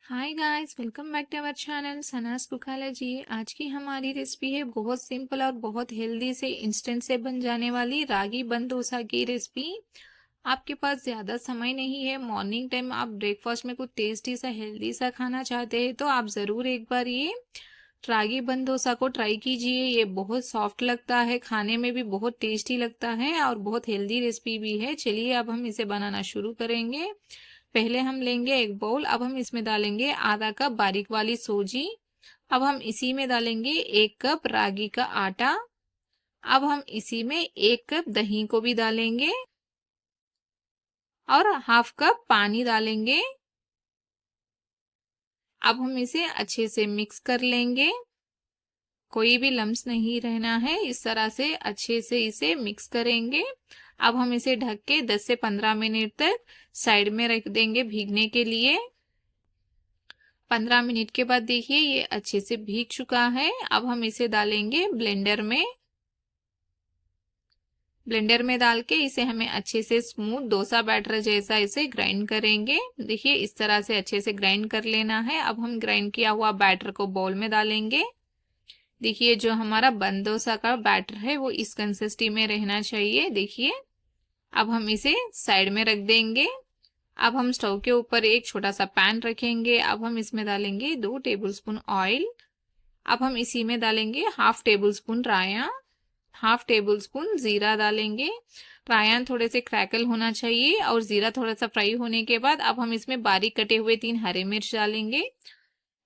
Hi guys, welcome back to our channel Sana's cookalogy. आज की हमारी रेसिपी है बहुत सिंपल और बहुत हेल्दी से इंस्टेंट से बन जाने वाली रागी बन डोसा की रेसिपी। आपके पास ज़्यादा समय नहीं है, मॉर्निंग टाइम आप ब्रेकफास्ट में कुछ टेस्टी सा हेल्दी सा खाना चाहते हैं तो आप ज़रूर एक बार ये रागी बन डोसा को ट्राई कीजिए। ये बहुत सॉफ्ट लगता है, खाने में भी बहुत टेस्टी लगता है और बहुत हेल्दी रेसिपी भी है। चलिए अब हम इसे बनाना शुरू करेंगे। पहले हम लेंगे एक बाउल। अब हम इसमें डालेंगे आधा कप बारीक वाली सूजी। अब हम इसी में डालेंगे 1 कप रागी का आटा। अब हम इसी में 1 कप दही को भी डालेंगे और हाफ कप पानी डालेंगे। अब हम इसे अच्छे से मिक्स कर लेंगे, कोई भी लम्स नहीं रहना है। इस तरह से अच्छे से इसे मिक्स करेंगे। अब हम इसे ढक के 10 से 15 मिनट तक साइड में रख देंगे भीगने के लिए। 15 मिनट के बाद देखिए ये अच्छे से भीग चुका है। अब हम इसे डालेंगे ब्लेंडर में। ब्लेंडर में डाल के इसे हमें अच्छे से स्मूथ डोसा बैटर जैसा इसे ग्राइंड करेंगे। देखिए इस तरह से अच्छे से ग्राइंड कर लेना है। अब हम ग्राइंड किया हुआ बैटर को बाउल में डालेंगे। देखिए जो हमारा बन डोसा का बैटर है वो इस कंसिस्टेंसी में रहना चाहिए। देखिए अब हम इसे साइड में रख देंगे। अब हम स्टोव के ऊपर एक छोटा सा पैन रखेंगे। अब हम इसमें डालेंगे 2 टेबलस्पून ऑयल। अब हम इसी में डालेंगे हाफ टेबल स्पून राया, हाफ टेबल स्पून जीरा डालेंगे। रायन थोड़े से क्रैकल होना चाहिए और जीरा थोड़ा सा फ्राई होने के बाद अब हम इसमें बारीक कटे हुए 3 हरे मिर्च डालेंगे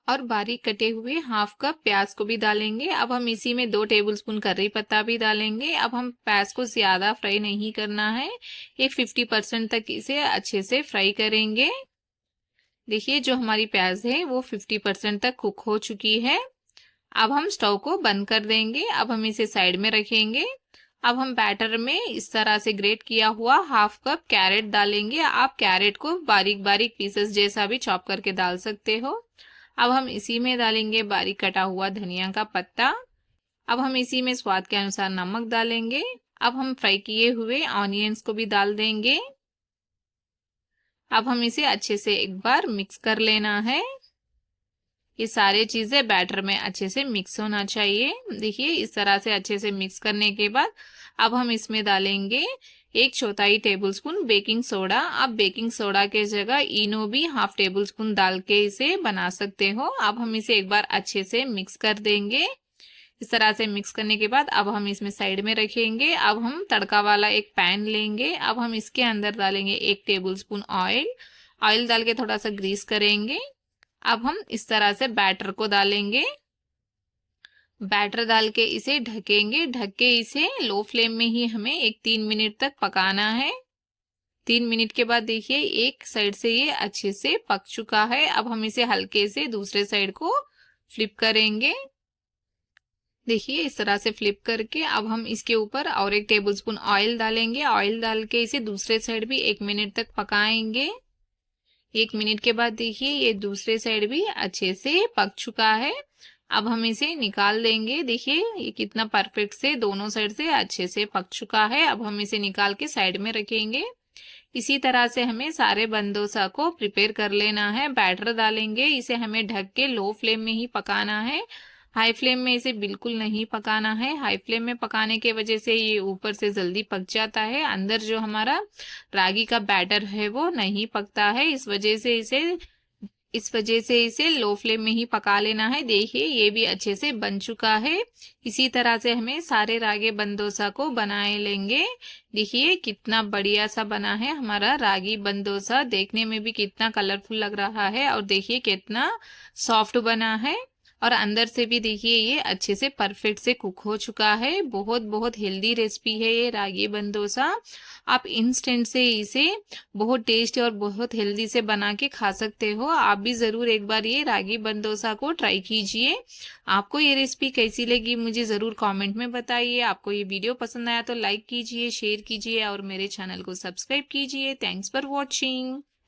और बारीक कटे हुए हाफ कप प्याज को भी डालेंगे। अब हम इसी में 2 टेबलस्पून करी पत्ता भी डालेंगे। अब हम प्याज को ज्यादा फ्राई नहीं करना है, एक 50% तक इसे अच्छे से फ्राई करेंगे। देखिए जो हमारी प्याज है वो 50% तक कुक हो चुकी है। अब हम स्टोव को बंद कर देंगे। अब हम इसे साइड में रखेंगे। अब हम बैटर में इस तरह से ग्रेट किया हुआ हाफ कप कैरेट डालेंगे। आप कैरेट को बारीक बारीक पीसेस जैसा भी चॉप करके डाल सकते हो। अब हम इसी में डालेंगे बारीक कटा हुआ धनिया का पत्ता। अब हम इसी में स्वाद के अनुसार नमक डालेंगे। अब हम फ्राई किए हुए ऑनियंस को भी डाल देंगे। अब हम इसे अच्छे से एक बार मिक्स कर लेना है। ये सारे चीजें बैटर में अच्छे से मिक्स होना चाहिए। देखिए इस तरह से अच्छे से मिक्स करने के बाद अब हम इसमें डालेंगे 1/4 टेबलस्पून बेकिंग सोडा। आप बेकिंग सोडा के जगह इनो भी हाफ टेबल स्पून डाल के इसे बना सकते हो। अब हम इसे एक बार अच्छे से मिक्स कर देंगे। इस तरह से मिक्स करने के बाद अब हम इसमें साइड में रखेंगे। अब हम तड़का वाला एक पैन लेंगे। अब हम इसके अंदर डालेंगे 1 टेबलस्पून ऑयल। ऑयल डाल के थोड़ा सा ग्रीस करेंगे। अब हम इस तरह से बैटर को डालेंगे। बैटर डाल के इसे ढकेंगे। ढक के इसे लो फ्लेम में ही हमें 3 मिनट तक पकाना है। 3 मिनट के बाद देखिए एक साइड से ये अच्छे से पक चुका है। अब हम इसे हल्के से दूसरे साइड को फ्लिप करेंगे। देखिए इस तरह से फ्लिप करके अब हम इसके ऊपर और 1 टेबलस्पून ऑयल डालेंगे। ऑयल डाल के इसे दूसरे साइड भी 1 मिनट तक पकाएंगे। 1 मिनट के बाद देखिए ये दूसरे साइड भी अच्छे से पक चुका है। अब हम इसे निकाल देंगे। देखिए ये कितना परफेक्ट से दोनों साइड से अच्छे से पक चुका है। अब हम इसे निकाल के साइड में रखेंगे। इसी तरह से हमें सारे बन डोसा को प्रिपेयर कर लेना है। बैटर डालेंगे, इसे हमें ढक के लो फ्लेम में ही पकाना है। हाई फ्लेम में इसे बिल्कुल नहीं पकाना है। हाई फ्लेम में पकाने के वजह से ये ऊपर से जल्दी पक जाता है, अंदर जो हमारा रागी का बैटर है वो नहीं पकता है। इस वजह से इसे लो फ्लेम में ही पका लेना है। देखिए ये भी अच्छे से बन चुका है। इसी तरह से हमें सारे रागी बन डोसा को बनाए लेंगे। देखिए कितना बढ़िया सा बना है हमारा रागी बन डोसा, देखने में भी कितना कलरफुल लग रहा है और देखिए कितना सॉफ्ट बना है और अंदर से भी देखिए ये अच्छे से परफेक्ट से कुक हो चुका है। बहुत बहुत हेल्दी रेसिपी है ये रागी बन डोसा। आप इंस्टेंट से इसे बहुत टेस्टी और बहुत हेल्दी से बना के खा सकते हो। आप भी जरूर एक बार ये रागी बन डोसा को ट्राई कीजिए। आपको ये रेसिपी कैसी लगी मुझे जरूर कमेंट में बताइए। आपको ये वीडियो पसंद आया तो लाइक कीजिए, शेयर कीजिए और मेरे चैनल को सब्सक्राइब कीजिए। Thanks for watching.